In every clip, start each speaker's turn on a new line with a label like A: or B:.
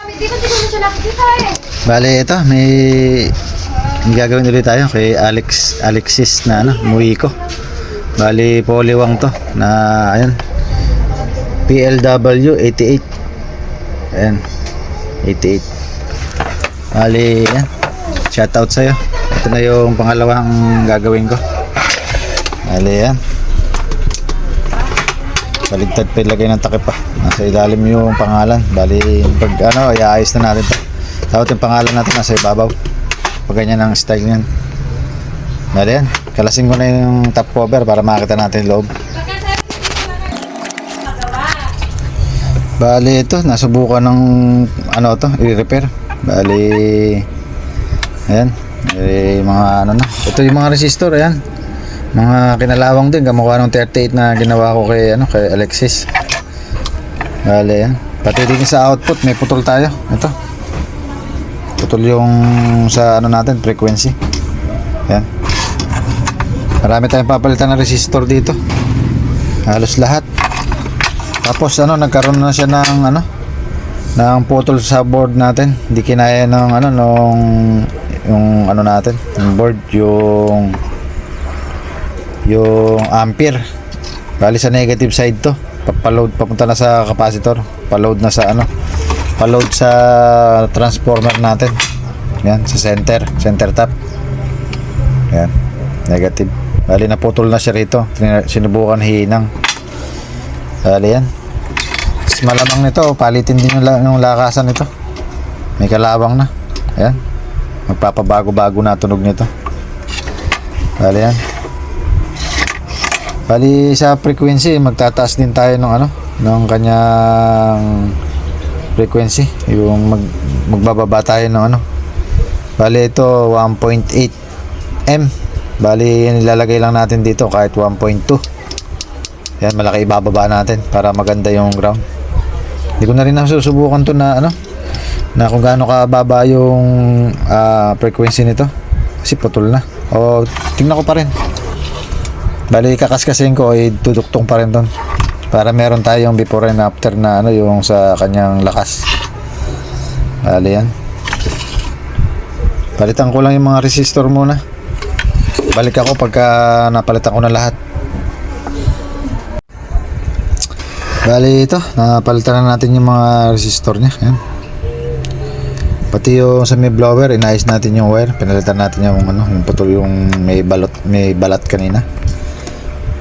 A: Hindi ko siguro siya nakikita eh.
B: Bale, ito, may gagawin ulit tayo kay Alexis na Muiko. Bali, poliwang to na, ayun, PLW 88. Ayan, 88. Bali, yan. Shoutout sa'yo. Ito na yung pangalawang gagawin ko. Bali, yan. Baligtad pa ilagay ng takip pa. Nasa ilalim yung pangalan. Bali, pag iayos na natin to. Dapat yung pangalan natin nasa ibabaw. Pag ganyan ang style niyan. Bali, yan. Kalasin ko na yung top cover para makita natin yung loob. Bali, ito. Nasubukan ng i-repair. Bali, ayan. Mga ito yung mga resistor, ayan. Mga kinalawang din, gamuha ng 38 na ginawa ko kay Alexis. Bale, yan. Pati din sa output, may putol tayo. Ito. Putol yung sa natin, frequency. Yan. Marami tayong papalitan ng resistor dito. Halos lahat. Tapos nagkaroon na siya ng ng putol sa board natin. Hindi kinaya ng yung natin, yung board, yung ampere. Bali sa negative side to, papaload papunta na sa capacitor, paload na sa paload sa transformer natin. Yan, sa center tap. Yan, negative. Bali naputol na siya rito, sinubukan hinang. Bali yan. Mas malamang nito, palitin din yung lakasan nito. May kalawang na. Ayan, magpapabago-bago na tunog nito. Bali yan. Bali sa frequency, magtataas din tayo ng kanyang frequency. Yung magbababa tayo ng Bali ito 1.8 M. Bali nilalagay lang natin dito kahit 1.2. Yan, malaki ibababa natin para maganda yung ground. Hindi ko na rin nasusubukan to na kung gaano kababa yung frequency nito. Kasi putol na. O tingnan ko pa rin. Bali kakaskasin ko ay tuduktong pa rin doon para meron tayong before and after na yung sa kanyang lakas. Bali yan. Palitan ko lang yung mga resistor muna. Balik ako pagka napalitan ko na lahat. Bali ito, napalitan na natin yung mga resistor niya. Yan. Pati yung sa may blower, inayos natin yung wire. Pinalitan natin yung yung putol, yung may balat kanina.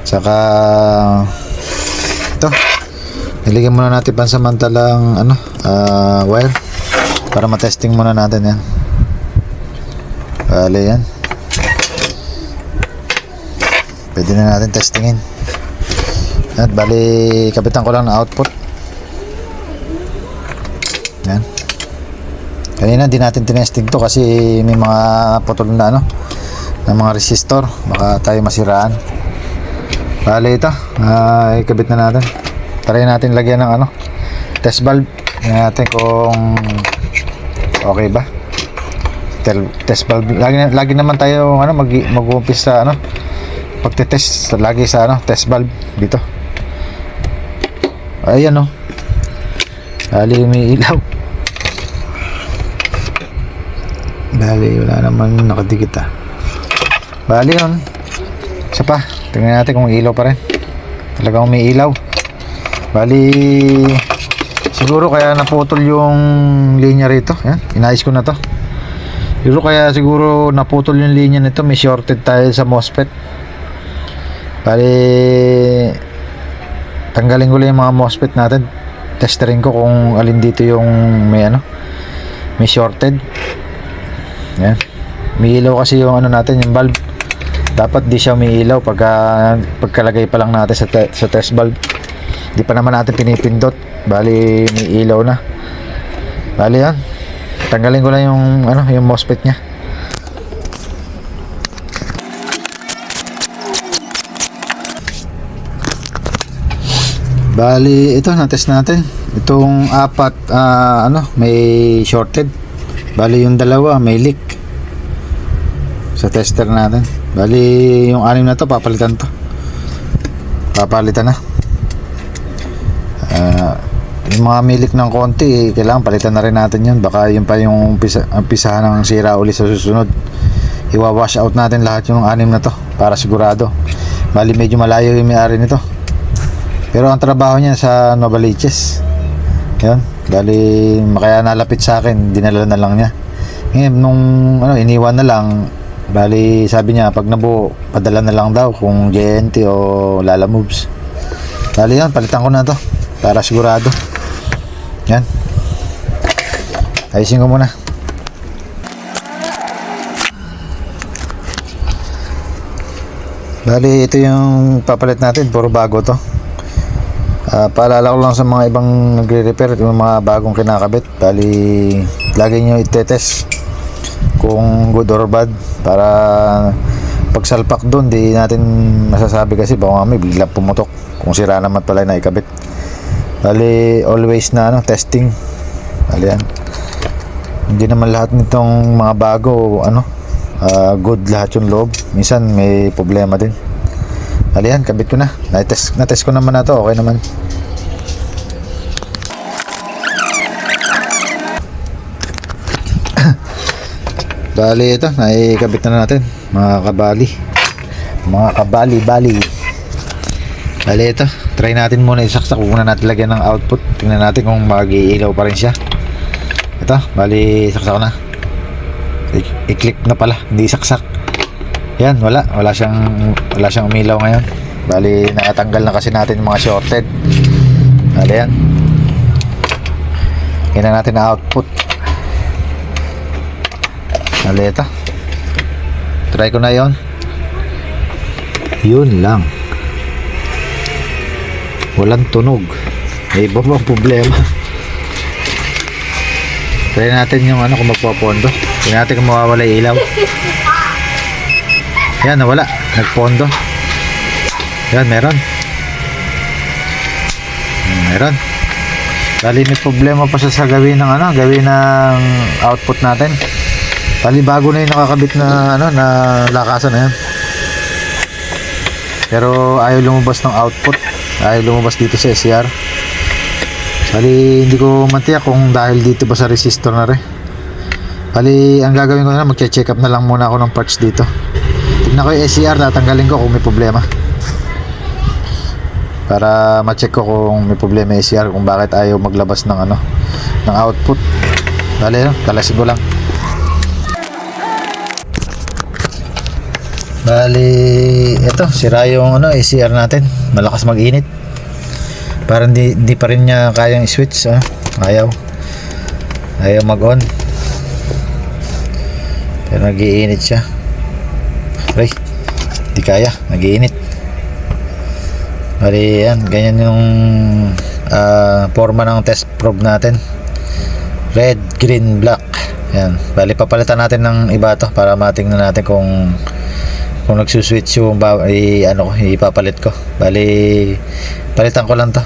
B: Saka ito, nilagyan muna natin pansamantalang wire para matesting muna natin yan. Bale yan, pwede na natin testingin. At bali kapitan ko lang na output yan. Kanina di natin tinesting to kasi may mga putol na ng mga resistor, baka tayo masiraan. Bale ito, ikabit na natin. Try natin lagyan ng test valve. Tingnan natin kung okay ba. Test valve. Lagi naman tayo mag-uumpisa sa pagte-test lagi sa test valve dito. Ayan Bale may ilaw. Bale wala naman nakadikit Bale yun. Isa pa. Tingnan natin kung ilaw pa rin. Talagang may ilaw. Bali siguro kaya naputol yung linya rito. Yan, inayos ko na to. Siguro naputol yung linya nito. May shorted tayo sa MOSFET. Bali tanggalin ko lang yung mga MOSFET natin. Testerin ko kung alin dito yung may shorted. Yan. May ilaw kasi yung natin, yung valve. Dapat di siya umiilaw pagkalagay pa lang natin sa test valve. Di pa naman natin pinipindot. Bali may ilaw na. Bali yan. Tanggalin ko lang yung MOSFET nya. Bali ito na-test natin. Itong apat may shorted. Bali yung dalawa may leak sa tester natin. Bali yung 6 na to papalitan na. yung mga milik ng konti, kailangan palitan na rin natin yun. Baka yun pa yung umpisahan ng sira uli sa susunod. Iwa-wash out natin lahat yung 6 na to para sigurado. Bali medyo malayo yung may-ari nito, pero ang trabaho niya sa Novaliches. Yun, bali kaya nalapit sa akin, dinala na lang niya. Ngayon nung iniwan na lang, bali sabi niya pag nabuo padala na lang daw kung JNT o Lala Moves. Bali yan, palitan ko na to para sigurado. Yan, ayusin ko muna. Bali ito yung papalit natin, puro bago to. Paalala ko lang sa mga ibang nagre-repair, yung mga bagong kinakabit, bali lagi nyo itetest kung good or bad, para pagsalpak doon di natin masasabi, kasi baka may biglang pumutok kung sira naman pala na ikabit. Bali always na testing. Bali yan, hindi naman lahat nitong mga bago good lahat yung loob, minsan may problema din. Bali yan, kabit ko na, na-test ko naman na to, okay naman. Bali ito, naikabit na natin mga kabali. Bali ito, try natin muna isaksak. Huwag muna natin lagyan ng output, tingnan natin kung mag-iilaw pa rin siya. Ito, bali saksak ko na, i-click na pala, hindi saksak. Yan, wala siyang umilaw ngayon. Bali nakatanggal na kasi natin yung mga shorted. Bali yan, tingnan natin na output. Bali ito, try ko na yun lang, walang tunog, may iba bang problema. Try natin yung kung magpapondo, tingnan natin kung mawawala yung ilaw. Yan, nawala, nagpondo. Yan, meron. Bali may problema pa siya sa gawin ng output natin. Bali bago na yung nakakabit na na lakasan na yan, pero ayaw lumabas ng output, ayaw lumabas dito sa SCR. Bali hindi ko mantiyak kung dahil dito ba sa resistor na rin. Bali ang gagawin ko na, magche-check up na lang muna ako ng parts dito. Tignan ko yung SCR, tatanggalin ko kung may problema, para ma-check ko kung may problema yung SCR, kung bakit ayaw maglabas ng ng output. Bali kalasin ko lang. Bali ito, sira yung ACR natin, malakas mag-init, parang di pa rin niya kayang i-switch. Ayaw mag-on, pero nag-iinit siya. Di kaya, nag-iinit. Bali yan, ganyan yung forma ng test probe natin, red, green, black. Yan, bali papalitan natin ng iba to para matingnan natin kung nagsuswitch yung ipapalit ko. Bali palitan ko lang to.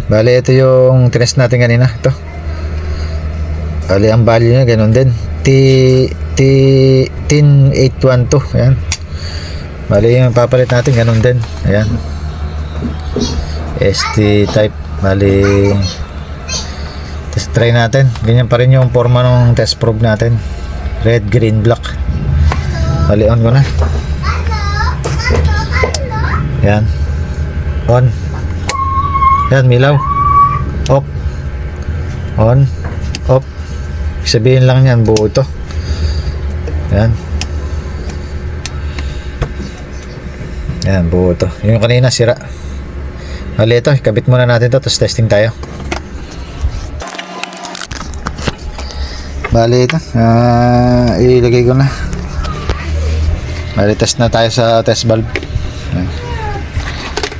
B: Bali ito yung test natin kanina, ito. Bali ang value niya ganun din, T10812. Ayan, bali yung papalit natin ganun din. Ayan, ST type. Bali test try natin, ganyan pa rin yung forma ng test probe natin, red, green, black. Bali on ko na. Yan, on. Yan, milaw, off, on, off. Sabihin lang yan, buo ito. Yan, buo ito. Yung kanina sira. Bali ito, ikabit muna natin to, tapos testing tayo. Bali ito, ilagay ko na. Bali test na tayo sa test valve.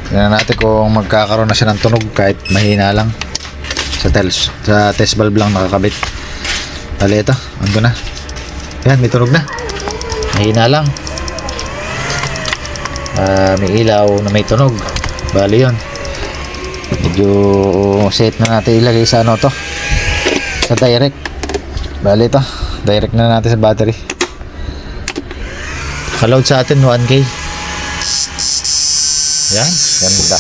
B: Tingnan natin kung magkakaroon na siya ng tunog kahit mahina lang. Sa test valve lang nakakabit. Bali ito, ano na. Yan, may tunog na. Mahina lang. May ilaw na may tunog. Bali yun. Medyo set na natin ilagay sa to, sa direct. Bali ito, direct na natin sa battery. Kaload sa atin 1K. Yan, ganda.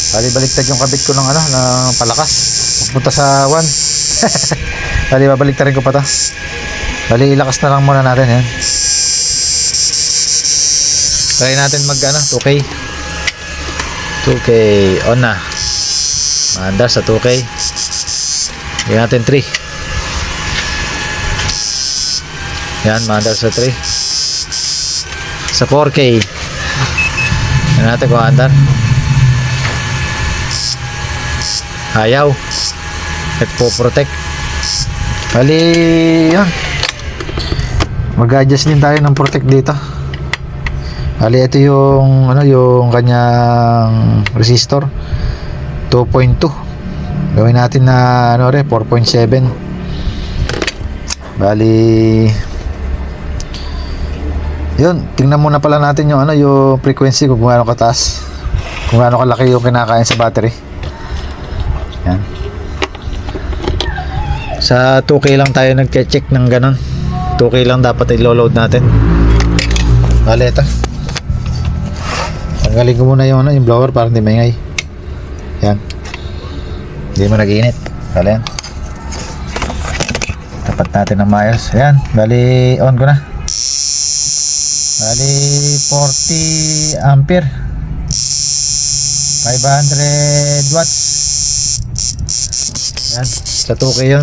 B: Baliktad yung kabit ko ng ano, ng palakas. Pupunta sa 1. Babaliktarin ko pa to. Ilakas na lang muna natin yan. Try natin mag ano, 2K. 2K on na. Maandar sa 2K. Bigyan natin 3. Yan, maandar sa 3. Sa 4K. Yan natin kung andar. Ayaw. Nagpo-protect. Yan. Mag-adjust din tayo ng protect dito. Ito yung ano, yung kanyang resistor 2.2. Gawin natin na ano 4.7. Yun, tingnan muna pala natin yung ano, yung frequency kung gaano kataas, kung gaano kalaki yung kinakain sa battery. Yan. Sa 2K lang tayo nag-check ng ganun. 2K lang dapat i-load natin. Ito. Tanggalin ko muna yung, ano, yung blower para hindi maingay. Yan. Hindi mo nag-iinit. Yan. Tapat natin ng maayos. Yan. On ko na. 40 ampere. 500 watts. Yan. Sa 2K yun.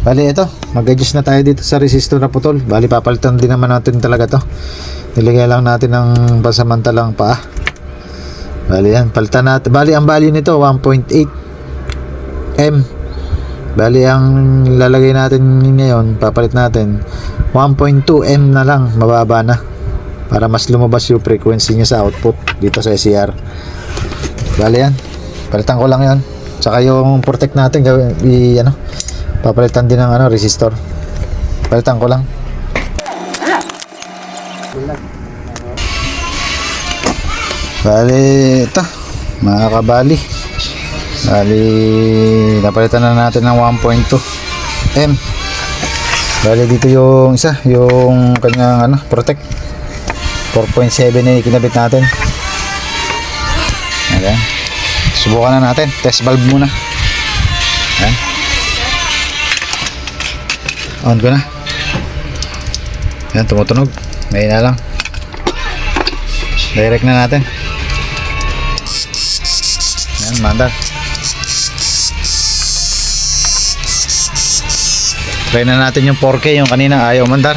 B: Ito. Mag-adjust na tayo dito sa resistor na putol. Papalitan din naman natin talaga to. Nilagay lang natin ng pansamantalang paa. Yan, palitan natin. Ang value nito 1.8 M. Ang lalagay natin ngayon, papalit natin 1.2 M na lang, mababa na. Para mas lumabas yung frequency niya sa output dito sa SCR. Yan. Palitan ko lang 'yon. Saka yung protect natin papalitan din ng ano, resistor. Palitan ko lang. Ito mga kabali, napalitan na natin ng 1.2 M. Dito yung isa, yung kanyang ano, protect 4.7 na kinabit natin. Ayan. Subukan na natin, test valve muna. Ayan. On ko na. Ayan, tumutunog. May na lang. Direct na natin. Ayan, mandar. Try na natin yung 4K, yung kanina ayaw mandar.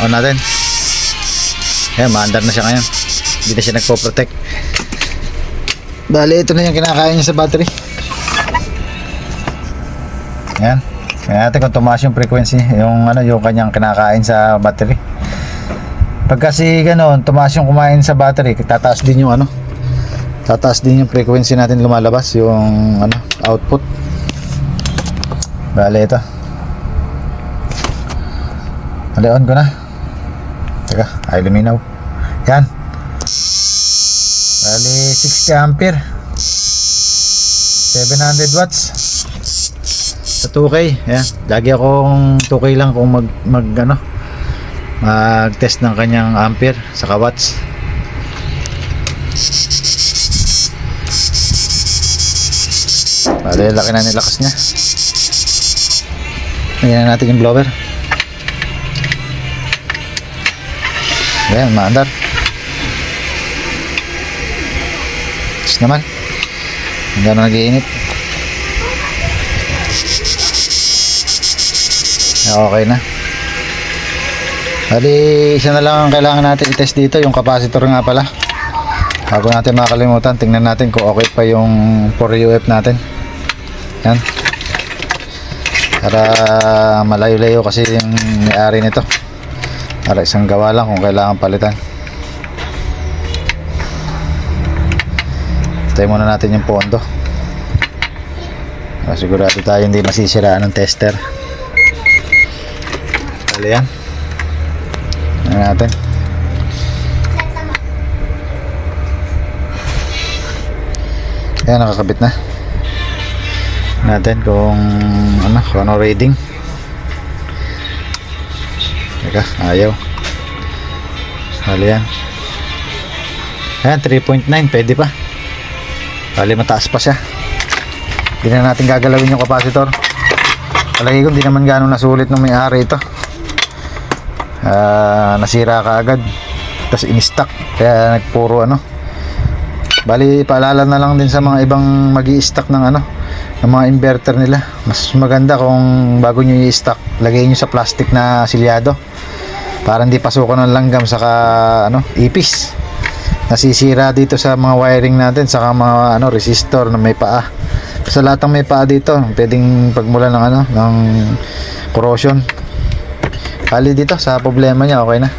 B: On natin. Ayan, mandar na siya ngayon. Hindi na siya nagpo-protect. Ito na yung kinakain niya sa battery. Ayan. Kaya natin kung tumaas yung frequency, yung ano, yung kanyang kinakain sa battery. Pag kasi ganoon, tumaas yung kumain sa battery, tataas din yung ano, tataas din yung frequency natin lumalabas, yung ano, output. Ito. On ko na. Teka, ay luminaw. Yan. 60 ampere. 700 watts. Sa 2K. Yan. Lagi akong 2K lang kung mag-test ng kanyang ampere sa watts. Laki na nilakas niya. Ayan natin yung blower. Ayan, maandar. Tapos naman. Hanggang na nag-iinit. Okay na. Isa na lang ang kailangan natin i-test dito, yung capacitor nga pala. Bago natin makalimutan, tingnan natin kung okay pa yung 4UF natin. Yan. Para malayo-layo kasi yung may-ari nito. Para isang gawa lang kung kailangan palitan. Tayo muna natin yung pondo. Sigurado tayo hindi masisiraan ng tester. Yan. Natin. Ayan, nakakabit na. Natin kung ano reading. Teka, ayaw. Bali yan. Ayan, 3.9. Pwede pa. Bali, mataas pa siya. Hindi na natin gagalawin yung capacitor. Palagi ko, hindi naman gano'ng nasulit ng may-ari ito. Nasira ka agad. Tapos in-stock. Kaya nagpuro ano. Bali, paalala na lang din sa mga ibang mag-i-stock ng ano, ng mga inverter nila. Mas maganda kung bago nyo i-stock, lagay nyo sa plastic na silyado. Para hindi pasukan ng langgam saka ano, ipis. Nasisira dito sa mga wiring natin saka mga ano, resistor na may paa. Sa lahat ng may paa dito, pwedeng pagmula ng ano, ng corrosion. Kali dito sa problema niya, okay na.